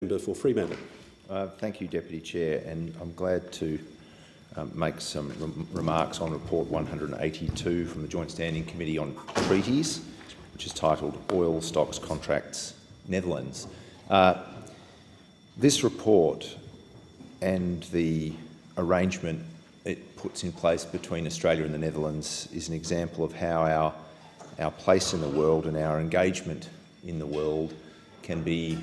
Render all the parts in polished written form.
Member for Fremantle. Thank you, Deputy Chair, and I'm glad to make some remarks on Report 182 from the Joint Standing Committee on Treaties, which is titled Oil Stocks Contracts Netherlands. This report and the arrangement it puts in place between Australia and the Netherlands is an example of how our place in the world and our engagement in the world can be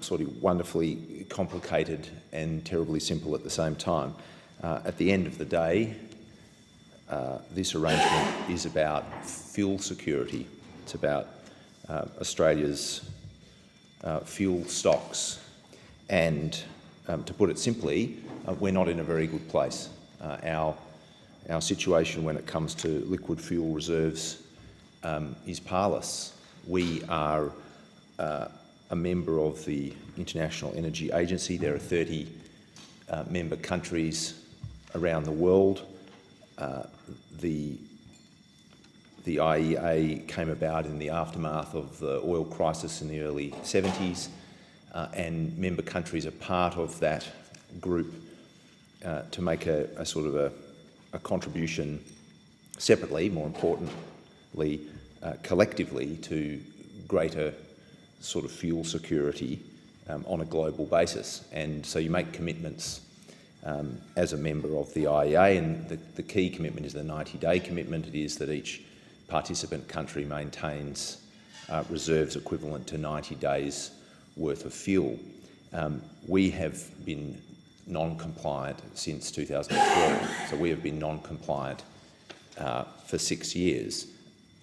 sort of wonderfully complicated and terribly simple at the same time. At the end of the day, this arrangement is about fuel security. It's about Australia's fuel stocks, and to put it simply, we're not in a very good place. Our situation when it comes to liquid fuel reserves is parlous. We are a member of the International Energy Agency. There are 30 member countries around the world. The IEA came about in the aftermath of the oil crisis in the early 70s, and member countries are part of that group to make a sort of a contribution separately, more importantly, collectively, to greater sort of fuel security on a global basis. And so you make commitments as a member of the IEA, and the key commitment is the 90-day commitment. It is that each participant country maintains reserves equivalent to 90 days worth of fuel. We have been non-compliant since 2012, so we have been non-compliant for 6 years.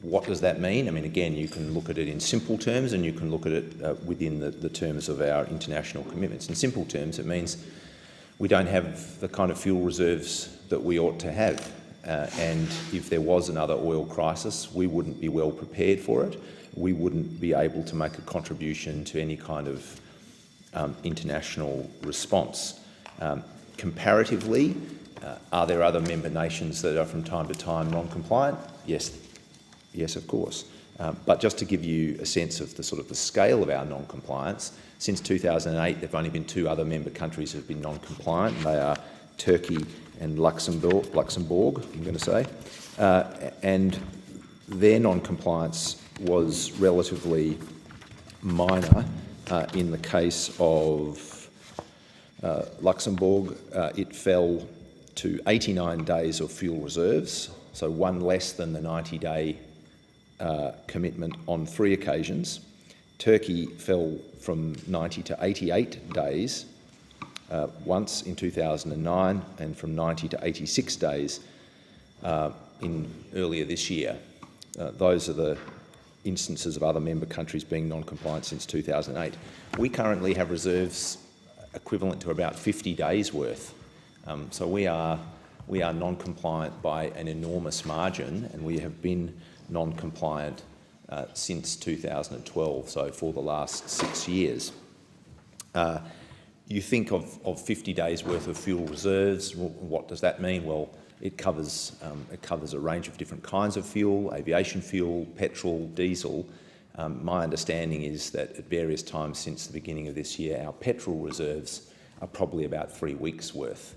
What does that mean? I mean, again, you can look at it in simple terms and you can look at it within the terms of our international commitments. In simple terms, it means we don't have the kind of fuel reserves that we ought to have. And if there was another oil crisis, we wouldn't be well prepared for it. We wouldn't be able to make a contribution to any kind of international response. Comparatively, are there other member nations that are from time to time non-compliant? Yes, of course. But just to give you a sense of the scale of our non-compliance, since 2008 there have only been 2 other member countries who have been non-compliant. They are Turkey and Luxembourg, I'm going to say. And their non-compliance was relatively minor. In the case of Luxembourg, it fell to 89 days of fuel reserves, so one less than the 90-day commitment on 3 occasions. Turkey fell from 90 to 88 days once in 2009, and from 90 to 86 days earlier this year. Those are the instances of other member countries being non-compliant since 2008. We currently have reserves equivalent to about 50 days worth. So we are non-compliant by an enormous margin, and we have been non-compliant since 2012, so for the last 6 years. You think of 50 days worth of fuel reserves. What does that mean? Well, it covers a range of different kinds of fuel: aviation fuel, petrol, diesel. My understanding is that at various times since the beginning of this year, our petrol reserves are probably about 3 weeks worth.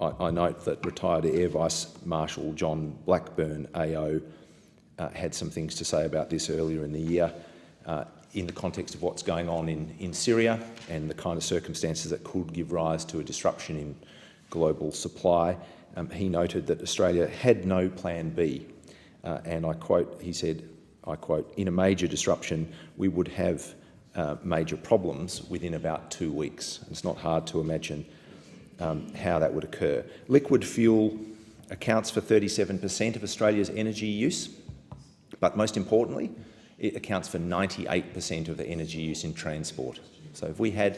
I note that retired Air Vice Marshal John Blackburn AO had some things to say about this earlier in the year in the context of what's going on in Syria and the kind of circumstances that could give rise to a disruption in global supply. He noted that Australia had no plan B, and I quote, he said, I quote, "In a major disruption, we would have major problems within about 2 weeks." It's not hard to imagine how that would occur. Liquid fuel accounts for 37% of Australia's energy use, but most importantly, it accounts for 98% of the energy use in transport. So if we had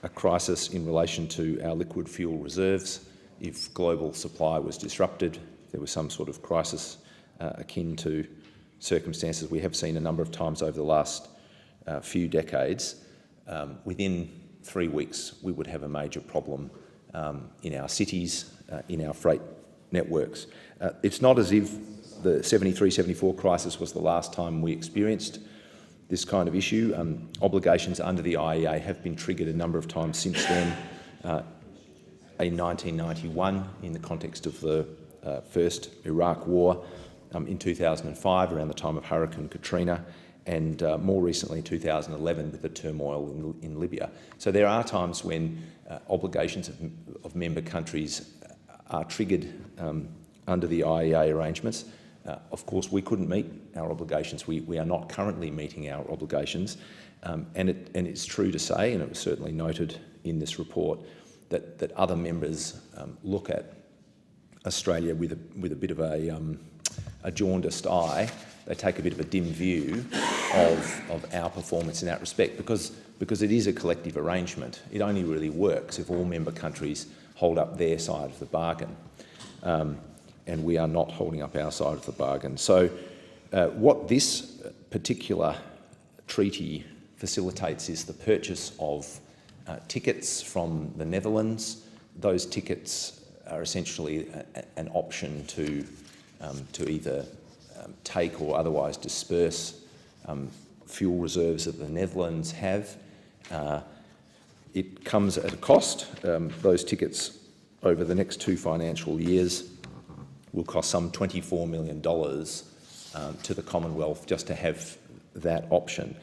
a crisis in relation to our liquid fuel reserves, if global supply was disrupted, there was some sort of crisis akin to circumstances we have seen a number of times over the last few decades, within 3 weeks we would have a major problem in our cities, in our freight networks. It's not as if the 73-74 crisis was the last time we experienced this kind of issue. Obligations under the IEA have been triggered a number of times since then. In 1991, in the context of the first Iraq War, in 2005, around the time of Hurricane Katrina, and more recently in 2011 with the turmoil in Libya. So there are times when obligations of member countries are triggered under the IEA arrangements. Of course, we couldn't meet our obligations. We are not currently meeting our obligations, and it's true to say, and it was certainly noted in this report, that other members look at Australia with a bit of a jaundiced eye. They take a bit of a dim view of our performance in that respect, because it is a collective arrangement. It only really works if all member countries hold up their side of the bargain, and we are not holding up our side of the bargain. So what this particular treaty facilitates is the purchase of tickets from the Netherlands. Those tickets are essentially an option to either take or otherwise disperse fuel reserves that the Netherlands have. It comes at a cost. Those tickets over the next 2 financial years will cost some $24 million to the Commonwealth just to have that option.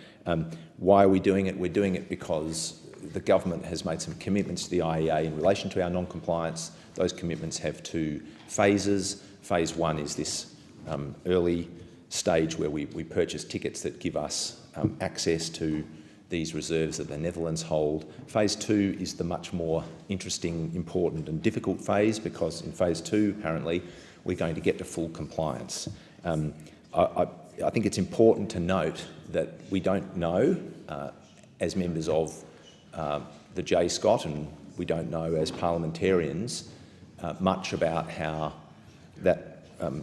Why are we doing it? We're doing it because the government has made some commitments to the IEA in relation to our non-compliance. Those commitments have 2 phases. Phase 1 is this early stage where we purchase tickets that give us access to these reserves that the Netherlands hold. Phase 2 is the much more interesting, important and difficult phase, because in Phase 2, apparently, we're going to get to full compliance. I think it's important to note that we don't know, as members of the JSCOT, and we don't know as parliamentarians, much about how that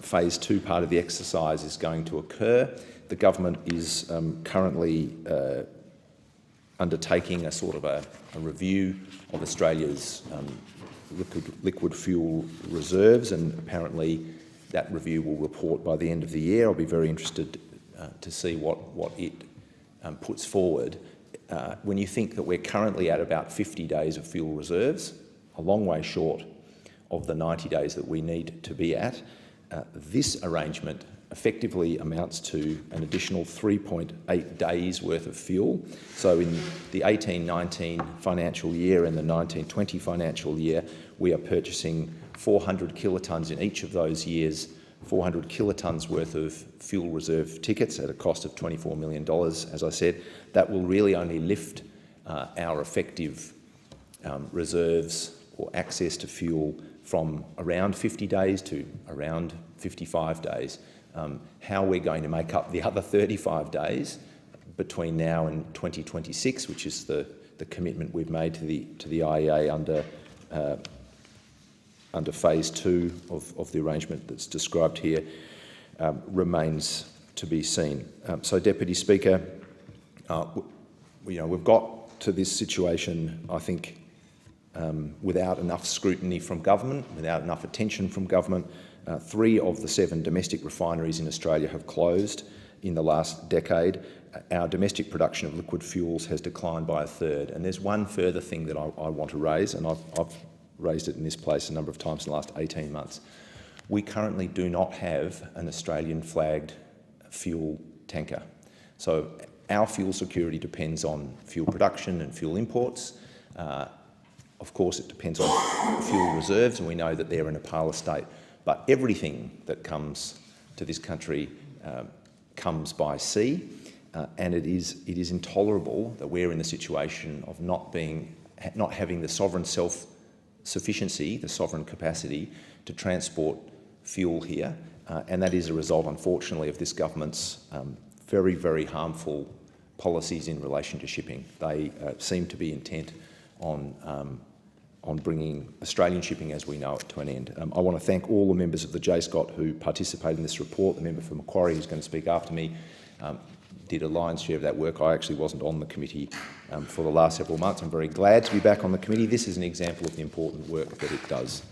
Phase 2 part of the exercise is going to occur. The government is currently undertaking a sort of a review of Australia's liquid fuel reserves, and apparently that review will report by the end of the year. I'll be very interested to see what it puts forward. When you think that we're currently at about 50 days of fuel reserves, a long way short of the 90 days that we need to be at, this arrangement effectively amounts to an additional 3.8 days worth of fuel. So in the 18-19 financial year and the 19-20 financial year, we are purchasing 400 kilotonnes in each of those years, 400 kilotonnes worth of fuel reserve tickets at a cost of $24 million, as I said. That will really only lift our effective reserves or access to fuel from around 50 days to around 55 days. How we're going to make up the other 35 days between now and 2026, which is the commitment we've made to the IEA under Phase 2 of the arrangement that's described here, remains to be seen. So, Deputy Speaker, we've got to this situation, I think, without enough scrutiny from government, without enough attention from government. 3 of the 7 domestic refineries in Australia have closed in the last decade. Our domestic production of liquid fuels has declined by 1/3. And there's one further thing that I want to raise, and I've raised it in this place a number of times in the last 18 months. We currently do not have an Australian flagged fuel tanker. So our fuel security depends on fuel production and fuel imports. Of course, it depends on fuel reserves, and we know that they're in a parlour state. But everything that comes to this country comes by sea, and it is intolerable that we're in the situation of not having the sovereign self-sufficiency, the sovereign capacity to transport fuel here, and that is a result, unfortunately, of this government's very, very harmful policies in relation to shipping. They seem to be intent on bringing Australian shipping as we know it to an end. I want to thank all the members of the JSCOT who participated in this report. The member for Macquarie, who's going to speak after me, did a lion's share of that work. I actually wasn't on the committee for the last several months. I'm very glad to be back on the committee. This is an example of the important work that it does.